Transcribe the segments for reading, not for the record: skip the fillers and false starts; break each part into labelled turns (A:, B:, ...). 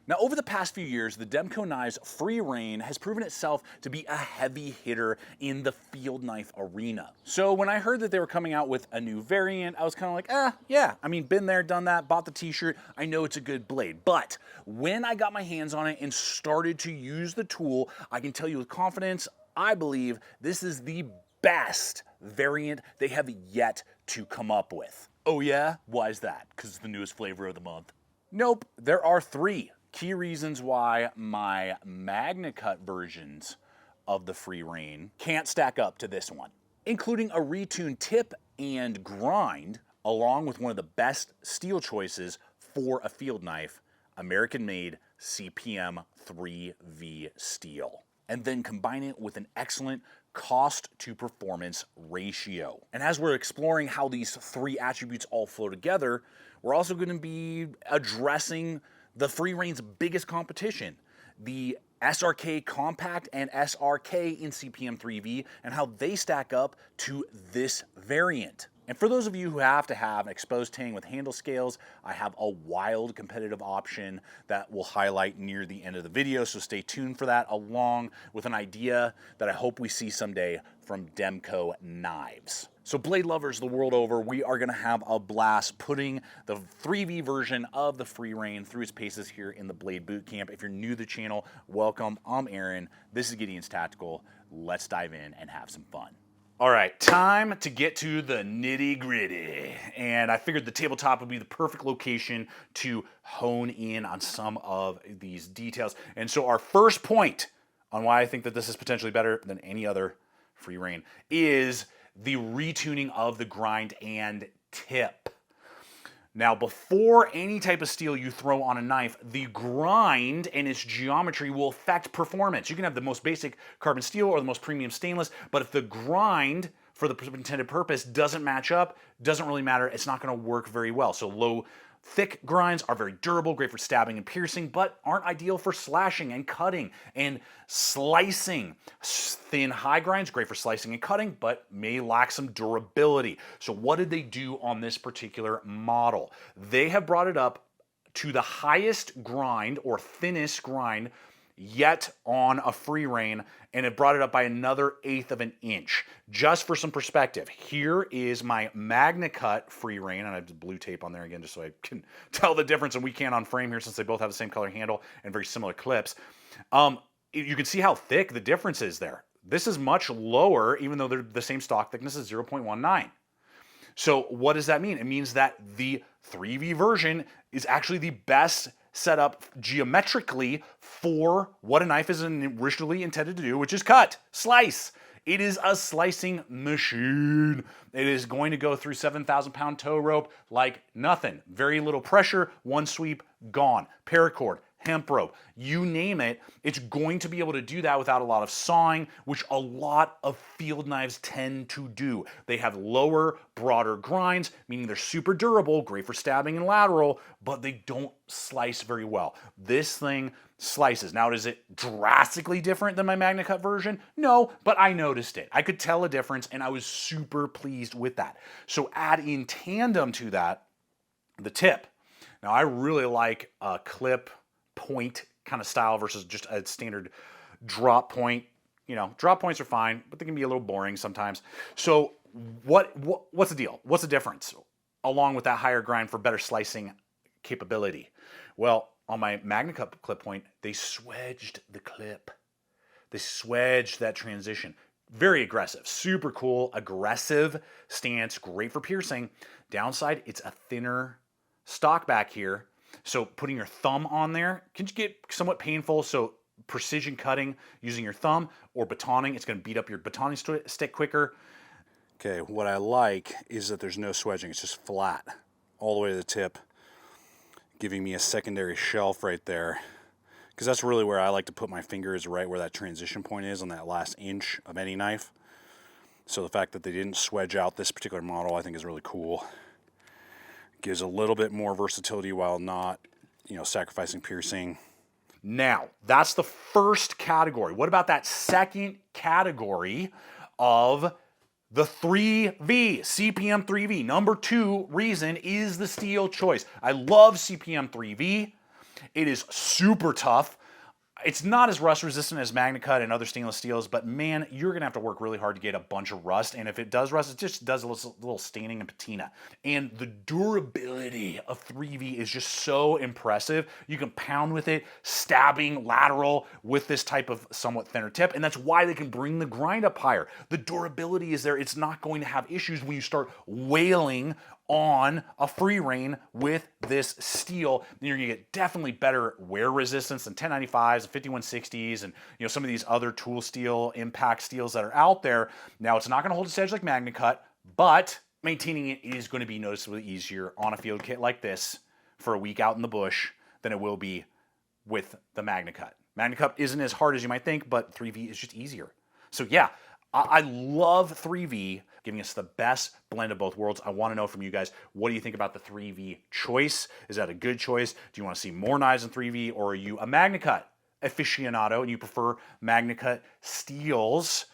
A: Now, over the past few years, the Demko knife's FreeReign has proven itself to be a heavy hitter in the field knife arena. So when I heard that they were coming out with a new variant, I was kind of like, yeah, I mean, been there, done that, bought the t-shirt, I know it's a good blade. But when I got my hands on it and started to use the tool, I can tell you with confidence, I believe this is the best variant they have yet to come up with. Oh yeah? Why is that? Because it's the newest flavor of the month? Nope, there are three key reasons why my MagnaCut versions of the FreeReign can't stack up to this one, including a retuned tip and grind, along with one of the best steel choices for a field knife, American-made CPM 3V steel. And then combine it with an excellent cost to performance ratio. And as we're exploring how these three attributes all flow together, we're also going to be addressing the FreeReign's biggest competition, the SRK Compact and SRK in CPM 3V, and how they stack up to this variant. And for those of you who have to have an exposed tang with handle scales, I have a wild competitive option that we'll highlight near the end of the video, so stay tuned for that, along with an idea that I hope we see someday from Demko Knives. So blade lovers the world over, we are gonna have a blast putting the 3V version of the FreeReign through its paces here in the Blade Bootcamp. If you're new to the channel, welcome, I'm Aaron, this is Gideonstactical. Let's dive in and have some fun. All right, time to get to the nitty gritty. And I figured the tabletop would be the perfect location to hone in on some of these details. And so our first point on why I think that this is potentially better than any other FreeReign is the retuning of the grind and tip. Now, before any type of steel you throw on a knife, the grind and its geometry will affect performance. You can have the most basic carbon steel or the most premium stainless, but if the grind for the intended purpose doesn't match up, doesn't really matter, it's not gonna work very well. So low, thick grinds are very durable, great for stabbing and piercing, but aren't ideal for slashing and cutting and slicing. Thin, high grinds, great for slicing and cutting, but may lack some durability. So what did they do on this particular model? They have brought it up to the highest grind or thinnest grind yet on a FreeReign, and it brought it up by another 1/8 of an inch. Just for some perspective, here is my MagnaCut FreeReign, and I have blue tape on there again just so I can tell the difference, and we can on frame here since they both have the same color handle and very similar clips. You can see how thick the difference is there. This is much lower, even though they're the same stock thickness is 0.19. So what does that mean? It means that the 3V version is actually the best set up geometrically for what a knife is originally intended to do, which is cut, slice. It is a slicing machine. It is going to go through 7,000-pound tow rope like nothing. Very little pressure, one sweep, gone. Paracord, hemp rope, you name it, it's going to be able to do that without a lot of sawing, which a lot of field knives tend to do. They have lower, broader grinds, meaning they're super durable, great for stabbing and lateral, but they don't slice very well. This thing slices. Now, is it drastically different than my MagnaCut version? No, but I noticed it. I could tell a difference, and I was super pleased with that. So add in tandem to that the tip. Now, I really like a clip point kind of style versus just a standard drop point. You know, drop points are fine, but they can be a little boring sometimes. So what's the deal? What's the difference along with that higher grind for better slicing capability? Well, on my MagnaCut clip point, they swedged the clip. They swedged that transition. Very aggressive, super cool, aggressive stance, great for piercing. Downside, it's a thinner stock back here. So putting your thumb on there can get somewhat painful. So precision cutting using your thumb or batoning, it's going to beat up your batoning stick quicker. Okay, what I like is that there's no swedging. It's just flat all the way to the tip, giving me a secondary shelf right there. Because that's really where I like to put my finger, is right where that transition point is on that last inch of any knife. So the fact that they didn't swedge out this particular model, I think is really cool. Gives a little bit more versatility while not, sacrificing piercing. Now, that's the first category. What about that second category of the 3V, CPM 3V? Number 2 reason is the steel choice. I love CPM 3V. It is super tough. It's not as rust resistant as MagnaCut and other stainless steels, but man, you're gonna have to work really hard to get a bunch of rust. And if it does rust, it just does a little staining and patina. And the durability of 3V is just so impressive. You can pound with it, stabbing lateral with this type of somewhat thinner tip. And that's why they can bring the grind up higher. The durability is there. It's not going to have issues when you start wailing on a FreeReign with this steel. Then you're gonna get definitely better wear resistance than 1095s and 5160s and some of these other tool steel impact steels that are out there. Now it's not gonna hold its edge like MagnaCut, but maintaining it is gonna be noticeably easier on a field kit like this for a week out in the bush than it will be with the MagnaCut. MagnaCut isn't as hard as you might think, but 3V is just easier. So yeah, I love 3V, giving us the best blend of both worlds. I want to know from you guys, what do you think about the 3V choice? Is that a good choice? Do you want to see more knives in 3V, or are you a MagnaCut aficionado and you prefer MagnaCut steels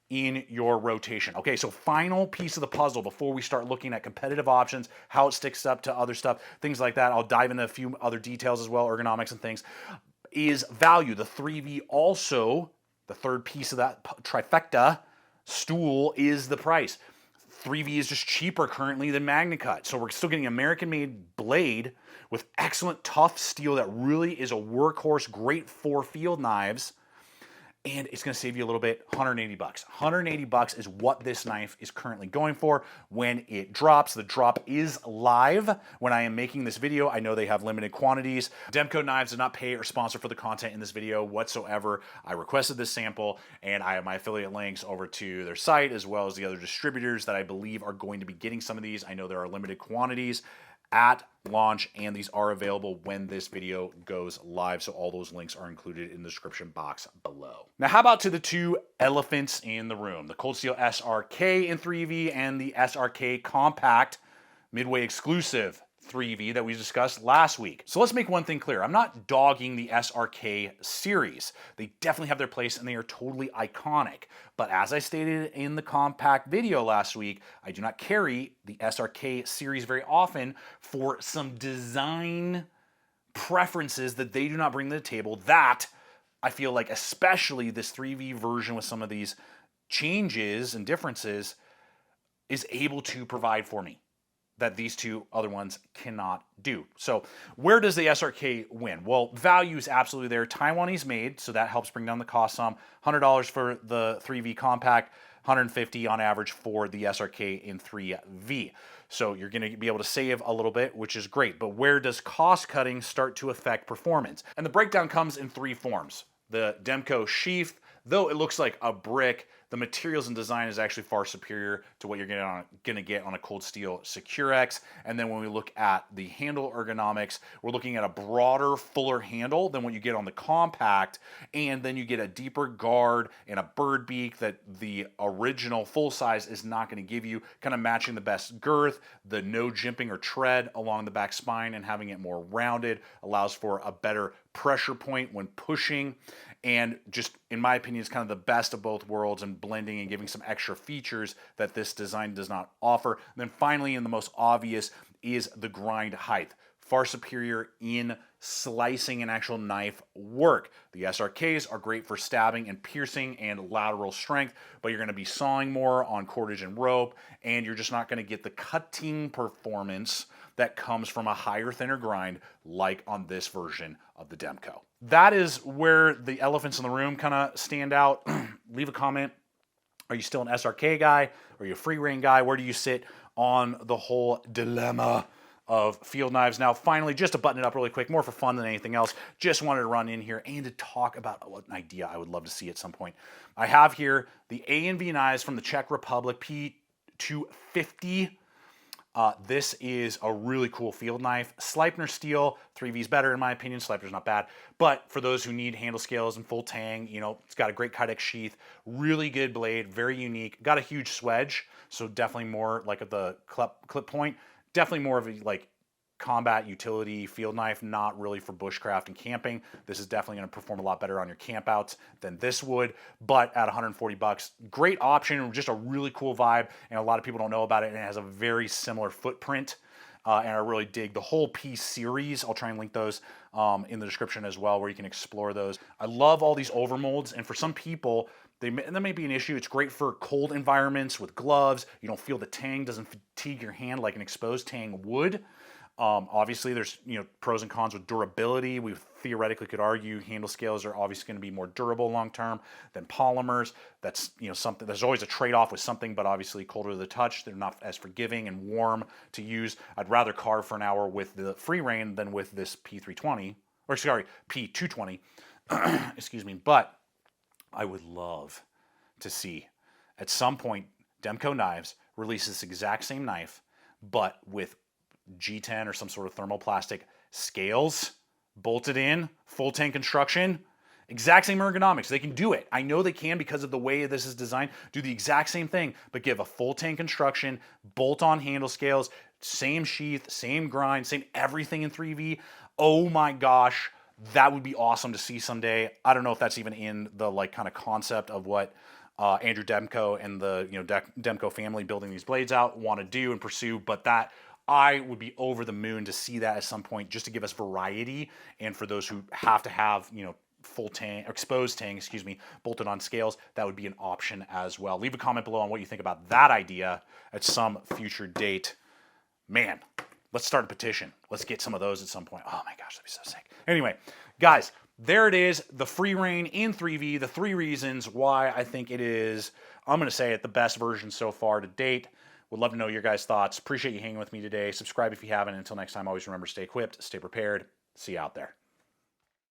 A: in your rotation? Okay, so final piece of the puzzle before we start looking at competitive options, how it sticks up to other stuff, things like that. I'll dive into a few other details as well, ergonomics and things, is value. The 3V also, the third piece of that trifecta stool, is the price. 3V is just cheaper currently than MagnaCut. So we're still getting American-made blade with excellent tough steel that really is a workhorse, great for field knives. And it's gonna save you a little bit, 180 bucks. 180 bucks is what this knife is currently going for when it drops. The drop is live when I am making this video. I know they have limited quantities. Demko Knives did not pay or sponsor for the content in this video whatsoever. I requested this sample, and I have my affiliate links over to their site as well as the other distributors that I believe are going to be getting some of these. I know there are limited quantities at launch, and these are available when this video goes live, so all those links are included in the description box below. Now, how about to the two elephants in the room, the Cold Steel SRK in 3V and the SRK Compact Midway exclusive 3V that we discussed last week. So let's make one thing clear. I'm not dogging the SRK series. They definitely have their place and they are totally iconic. But as I stated in the compact video last week, I do not carry the SRK series very often for some design preferences that they do not bring to the table that I feel like, especially this 3V version with some of these changes and differences, is able to provide for me, that these two other ones cannot do. So where does the SRK win? Well, value is absolutely there. Taiwanese made, so that helps bring down the cost some. $100 for the 3V Compact, $150 on average for the SRK in 3V. So you're gonna be able to save a little bit, which is great. But where does cost cutting start to affect performance? And the breakdown comes in three forms. The Demko sheath, though it looks like a brick, the materials and design is actually far superior to what you're gonna get on a Cold Steel Securex. And then when we look at the handle ergonomics, we're looking at a broader, fuller handle than what you get on the Compact. And then you get a deeper guard and a bird beak that the original full size is not gonna give you, kind of matching the best girth, the no jimping or tread along the back spine, and having it more rounded allows for a better pressure point when pushing, and just, in my opinion, is kind of the best of both worlds and blending and giving some extra features that this design does not offer. And then finally, and the most obvious, is the grind height. Far superior in slicing and actual knife work. The SRKs are great for stabbing and piercing and lateral strength, but you're gonna be sawing more on cordage and rope, and you're just not gonna get the cutting performance that comes from a higher, thinner grind like on this version of the Demko. That is where the elephants in the room kind of stand out. Leave a comment. Are you still an SRK guy? Are you a FreeReign guy? Where do you sit on the whole dilemma of field knives? Now, finally, just to button it up really quick, more for fun than anything else, just wanted to run in here and to talk about an idea I would love to see at some point. I have here the A&V knives from the Czech Republic, P250. This is a really cool field knife. Sleipner steel, 3V is better in my opinion. Sleipner's not bad. But for those who need handle scales and full tang, it's got a great Kydex sheath, really good blade, very unique. Got a huge swedge, so definitely more like at the clip point. Definitely more of a combat utility field knife, not really for bushcraft and camping. This is definitely going to perform a lot better on your campouts than this would, but at 140 bucks, great option, just a really cool vibe, and a lot of people don't know about it, and it has a very similar footprint and I really dig the whole P series. I'll try and link those in the description as well, where you can explore those. I love all these overmolds, and for some people, that may be an issue. It's great for cold environments with gloves. You don't feel the tang doesn't fatigue your hand like an exposed tang would. Obviously, there's pros and cons with durability. We theoretically could argue handle scales are obviously going to be more durable long term than polymers. That's something. There's always a trade-off with something, but obviously colder to the touch, they're not as forgiving and warm to use. I'd rather carve for an hour with the FreeReign than with this P320, or sorry, P220. Excuse me, but I would love to see at some point Demko Knives release this exact same knife, but with G10 or some sort of thermoplastic scales bolted in, full tang construction, exact same ergonomics. They can do it. I know they can because of the way this is designed. Do the exact same thing, but give a full tang construction, bolt-on handle scales, same sheath, same grind, same everything in 3V. Oh my gosh, that would be awesome to see someday. I don't know if that's even in the kind of concept of what Andrew Demko and the Demko family building these blades out want to do and pursue, but that I would be over the moon to see that at some point, just to give us variety, and for those who have to have full tang, exposed tang, excuse me, bolted on scales, that would be an option as well. Leave a comment below on what you think about that idea at some future date. Man, let's start a petition. Let's get some of those at some point. Oh my gosh, that'd be so sick. Anyway, guys, there it is, the FreeReign in 3V, the 3 reasons why I think it is, I'm going to say it, the best version so far to date. Would love to know your guys' thoughts. Appreciate you hanging with me today. Subscribe if you haven't. Until next time, always remember, stay equipped, stay prepared. See you out there.